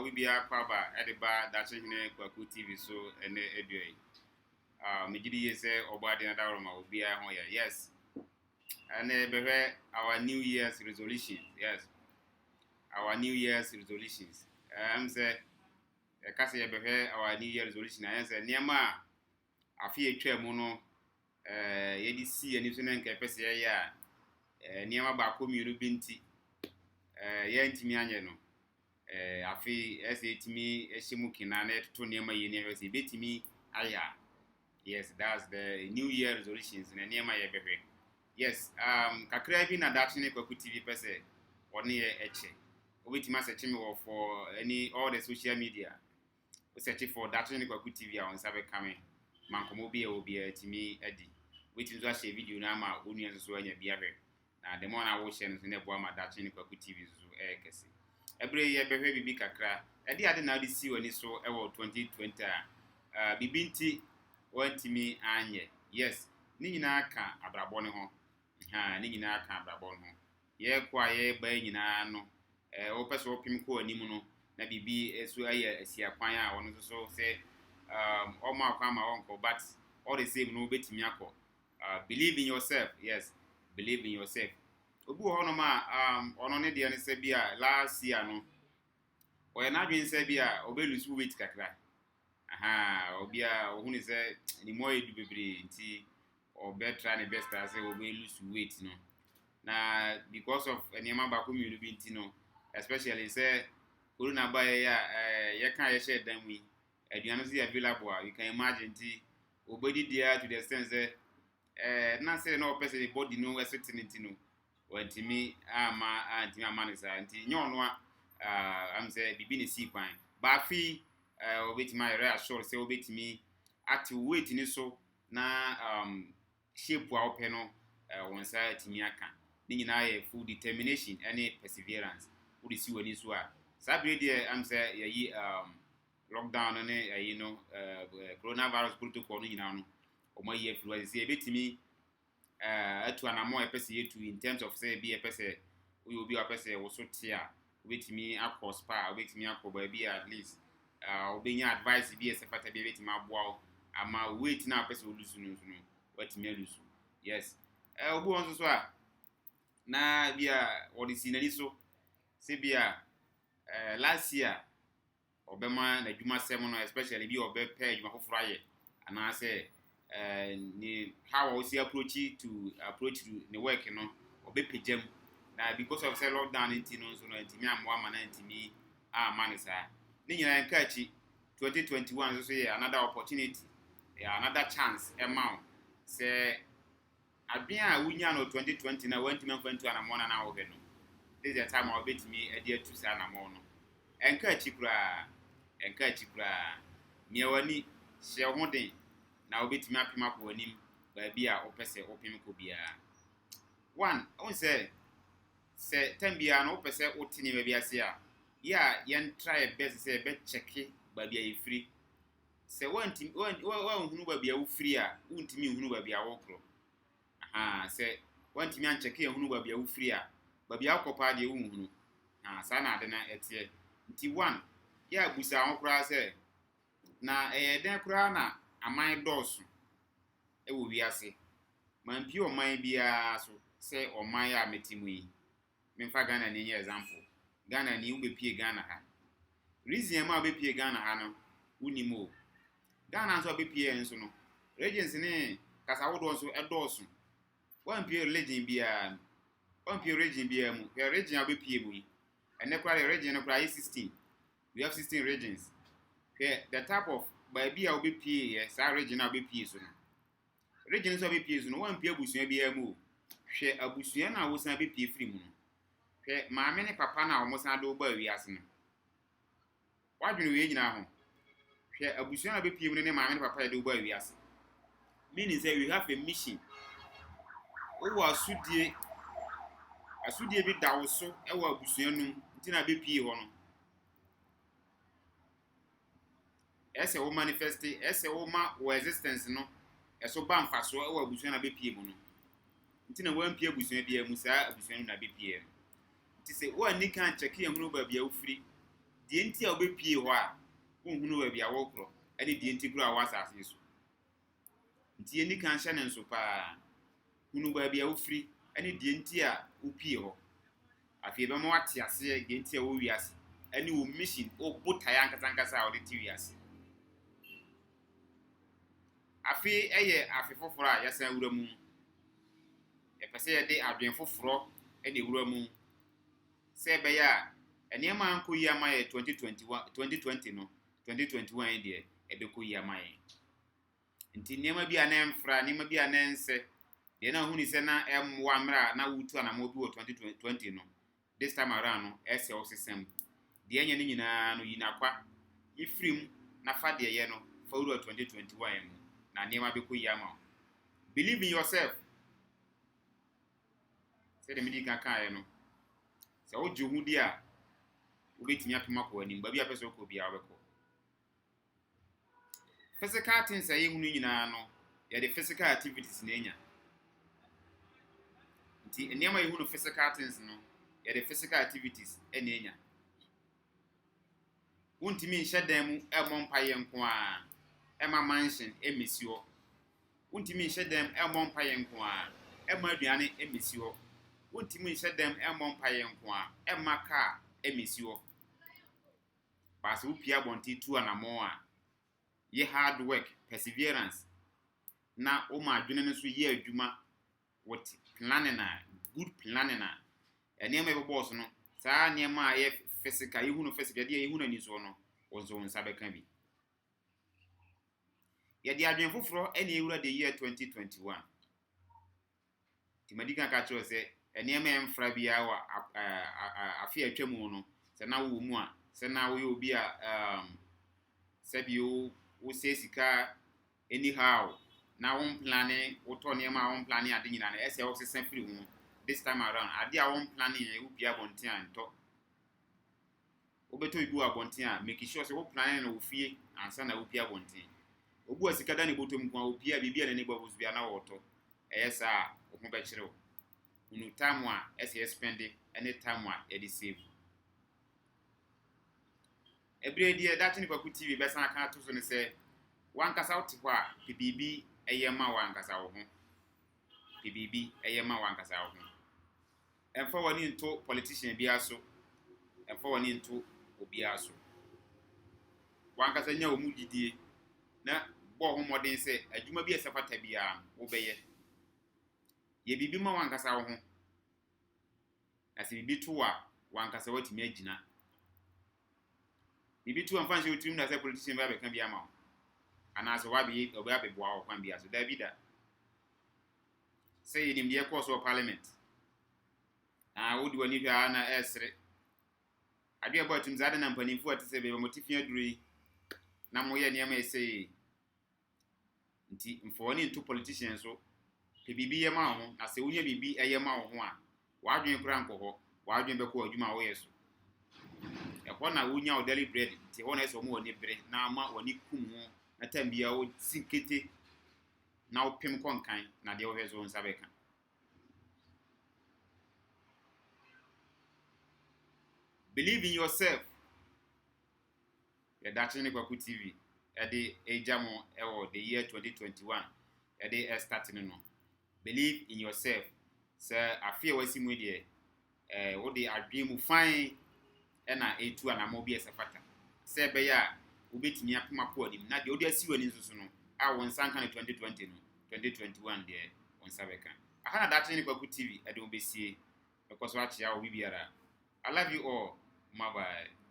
we be a kwaba at the bar that's in Kwaku TV so and every Mijidi say Obadi and Daroma will be a hoya. Yes. And our New Year's resolution. Yes. Our New Year's resolutions. Say Cassie our New Year's resolution. I say Niama I feel a mono yedi see and you can capacity ya Niama Bakomi Rubinti Yentimi Anyano. Afi me Eshimuki Nanet to Niama University Betimi Aya. Yes, that's the New Year resolutions in Niama Yabebe. Yes, Kakrabi adaptation Kwaku TV per se, or near Eche. Which must search for any all the social media. We search for adaptation Kwaku TV on Sabe coming. Mankomobi will be a Timmy Eddie. Which is actually a video now, Union so any behavior. Now, the more I watch and the more adaptation Kwaku TV is Kesi. Every year, baby Kakra. I did now this year when it's so 2020. Bibinti want me anye. Yes, Nina can abrabone ho. Nina can abrabone ho. Ye kwaye by Nina no. Opus open ko animu no. Na bibi so aye asia kwan a wono so say all my uncle, but all the same no betimi akọ. Believe in yourself. Yes, believe in yourself. Obu ho no ma ono ne de ne se bia last year no. O na dwen se bia obelus weight kakra. Obia ohun say ni mo edu bebre nti obetra ne best as say obelus weight no. Na because of enema ba community bi nti no, especially say corona ba ya kan ye share dan wi aduano si available you can imagine nti obedi there to the sense na say no person the body no we sitting nti no wantimi antimi amanisa nti nyono am say bibi ne si kwan ba fi obetimi reassure say obetimi at weight ni so na shape wa ope no won say timi aka ni nyina ye full determination and perseverance wo di si wani so a sabre dey am say yi lockdown ne coronavirus protocol no nyina no o ma ye flu say obetimi atu anamo epese yetu in terms of say be epese we will be epese wo so tia obetimi across pa obetimi akọ be at least obenya advice be ese fata be obetimi aboa ama weight na epese olusu no watimi alusu yes obu won so a na bia odi sinani so se bia last year obema na dwuma sem no especially bi obe pay dwuma foforo aye ana say ni how we see approach to the work no obe pejam na because of say lockdown nti no so no ntimi amwa ma na ntimi manisa ni nyina nkachi 2021 so say another opportunity another chance amount say abia wunya no 2020 na wantimi amfantu anamona na wo no this is the time obetimi ade atu sa anamona enkachi kura miawani hye hoden na obetimi apima ko anim ba bia opese opim ko bia one on say tambia no opese otini ba bia se a ya yen try best say be check ba bia yefiri se wanti wan hunu ba bia wo free a untimi hunu ba bia wo kro se wanti mi an check hunu ba bia wo free a ba bia akopa de wo hunu sa na ade na etie nti one ya busa ho kra se na den kra na aman dosu ewo wiase man pi oman bia so say oman ya metimu yi memfa Ghana ni example Ghana ni ube pie Ghana ha reason ma ube pie Ghana ha no unimo Ghana so ube pie enso no regions ni kasa wodo so edosu wan pie region bia mu ya region ube pie mu yi ene kwa region no kwa 16 we have 16 regions okay the type of by bia ube pie yes our region ube pie so no region so ube pie so no wan pie abusua bia mu hwe abusua na wo san be pie free mu no hwe maame ne papa na wo san do ba wiase no wadwene we nyina ho hwe abusua na be pie mu ne maame ne papa do ba wiase meaning say we have a mission wo asudie bi dawo so e wo abusua num ntina be pie ho no ese wo manifest ese wo ma wo existence no eso ba mfaso e wo abusua na be pie mu no ntina wan pie abusua bia mu saa abusua na be pie nti se wo ani kan check ye hunu ba bia wo free die enti a obepie ho a wonhunu wa bia wokro ene die enti kura wasase so nti eni kan hye ne nso pa hunu ba bia ofri ene die enti a opie ho afie be mo wate ase die enti a wo wiase ene wo mission o botaya ankasa a wo de ti wiase afi eye afi foforo a yasan wura mu e pese ye de adwen foforo e de wura mu se be ya eniema anko yi amaye 2020 no 2021 de e be ko yi amaye nti niema bi ana mfra niema bi ana nse de na huni se na emwa mra na wutu ana mo bi wo 2020 no this time around no ese o sesem de enye ni nyina no yinakwa ifrim na fa de ye no fa wuru 2021 no na niema be ko yi ama believe in yourself say the medical kan no se o ju hu di a obetimi atoma ko ani ba bi apeso ko bia obeko physical things ayi hunu nyina no ya the physical activities na enya nti eniema yi hunu physical things no ya the physical activities ena enya wontimi nhye dan mu emompa ye nko a ema mansion emesio wontimi nhye dan emompa ye nko a ema aduane emesio wontimi nhye dan emompa ye nko a ema car emesio pass upia bonti tu anamo a ye hard work perseverance na o ma adwene no so ye adwuma what planning na good planning na eniema e boss no saa niema a ye physical ye hunu physical de ye hunu ani so no ozo nsa beka bi ye de adwen foforo ene ewura de year 2021 timadika ka cho se eniema emfra bia wa afi atwamu no se na wo mu a se na wo ye obi a sebio wo sesika anyhow na won planning wo to niema won planning ade nyina na ese wo sesen free hu this time around ade a won planning e wo bia bonten anto obeto ibu abonten a make sure say wo planning na wo fie ansa na wo bia bonten obu asika da ne botom kwa wo bia bibia na ne bo bia na wo to eyesa wo ho be kire wo unu time a ese spend any time a e dey save every that ni kwaku TV be san aka to so ne se wankasa wote ho a PBB eyema wankasa wo ho PBB eyema wankasa wo ho emfa woni nto politician bia so emfa woni nto obi aso wankasa nya wo mugidie na bo ho modern se adwuma bi esafata bia wo beye ye bibi ma wankasa wo ho na se bibi to a wankasa watimi agina bibi tu amfa nse otim na se politician ba be kan bia ma ana so wa bi obi abeboa wo kwan bia so da bi da say nim de course of parliament wodi wani hwa na esre ade about tim zade na mpanimfu atese be motifia duri na moye niam ese nti mfo ni nto politicians so pe bibi ye ma ho na se wonya bibi eye ma ho a wadwen kura nko ho wadwen be ko adwuma wo yeso e na wonya o daily bread nti ho na ese mo woni bre na ma woni kum ho na tambia o sinkete na opim konkan na de wo hezo nsa beka believe in yourself ya datene kwaku TV e de ejamo ewo the year 2021 e de starting no believe in yourself say afia wasimu de wo de adwemu fine e na etu anamo bi esafata say be ya obetimi apema ko adim na de odi asiwa ni nsusu no a won sanka na 2020 no 2021 de on sabeka aha na datene kwaku TV e de obesie because wa chia wo bibiara I love you all. Bye bye.